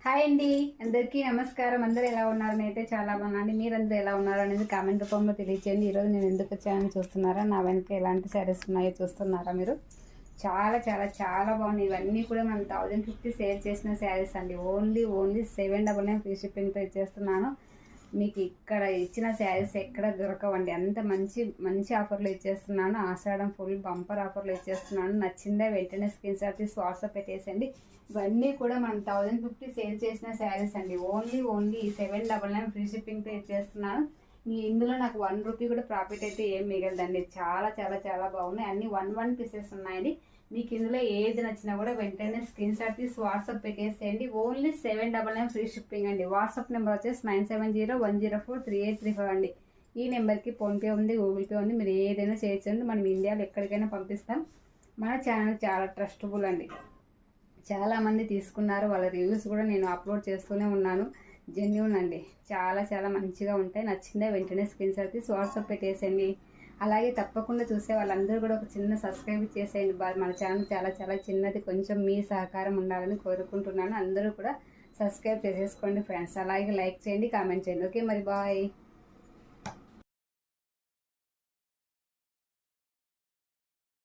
Hi అండి, అందరికీ నమస్కారం. అందరూ ఎలా ఉన్నారు? నేనైతే చాలా బాగున్నాను. మీరందరూ ఎలా ఉన్నారు అనేది కామెంట్ రూపంలో తెలియచేయండి. ఈరోజు నేను ఎందుకు వచ్చానని చూస్తున్నారా? నా వెనక ఎలాంటి శారీస్ ఉన్నాయో చూస్తున్నారా మీరు? చాలా చాలా చాలా బాగున్నాయి. ఇవన్నీ కూడా మనం 1050 సేల్ చేసిన శారీస్ అండి. ఓన్లీ 799 ఫ్రీ షిప్పింగ్తో ఇచ్చేస్తున్నాను. మీకు ఇక్కడ ఇచ్చిన శారీస్ ఎక్కడ దొరకవండి. అంత మంచి మంచి ఆఫర్లు ఇచ్చేస్తున్నాను. ఆషాఢం ఫుల్ బంపర్ ఆఫర్లు ఇచ్చేస్తున్నాను. నచ్చిందే వెంటనే స్క్రీన్ షాట్ తీసి వాట్సాప్ పెట్టేసండి. ఇవన్నీ కూడా మనం 1050 సేల్ చేసిన శారీస్ అండి. ఓన్లీ 799 ఫ్రీ షిప్పింగ్తో ఇచ్చేస్తున్నాను. ఇందులో నాకు 1 రూపీ కూడా ప్రాఫిట్ అయితే ఏం మిగలదండి. చాలా చాలా చాలా బాగున్నాయి. అన్ని 1 పీసెస్ ఉన్నాయండి. మీకు ఇందులో ఏది నచ్చినా కూడా వెంటనే స్క్రీన్ షాట్ తీసి వాట్సాప్ పెట్టేసేయండి. ఓన్లీ 799 ఫ్రీ షిప్పింగ్ అండి. వాట్సాప్ నెంబర్ వచ్చేసి 9701043835 అండి. ఈ నెంబర్కి ఫోన్పే ఉంది, గూగుల్ పే ఉంది. మీరు ఏదైనా చేయొచ్చండి. మనం ఇండియాలో ఎక్కడికైనా పంపిస్తాం. మన ఛానల్ చాలా ట్రస్టబుల్ అండి. చాలామంది తీసుకున్నారు. వాళ్ళ రివ్యూస్ కూడా నేను అప్లోడ్ చేస్తూనే ఉన్నాను. జెన్యూన్ అండి. చాలా చాలా మంచిగా ఉంటాయి. నచ్చిందే వెంటనే స్క్రీన్ షాట్ తీసి వాట్సాప్ పెట్టేసేయండి. అలాగే తప్పకుండా చూసే వాళ్ళందరూ కూడా ఒక చిన్న సబ్స్క్రైబ్ చేసేయండి. మన ఛానల్ చాలా చాలా చిన్నది. కొంచెం మీ సహకారం ఉండాలని కోరుకుంటున్నాను. అందరూ కూడా సబ్స్క్రైబ్ చేసేసుకోండి ఫ్రెండ్స్. అలాగే లైక్ చేయండి, కామెంట్ చేయండి. ఓకే మరి బాయ్.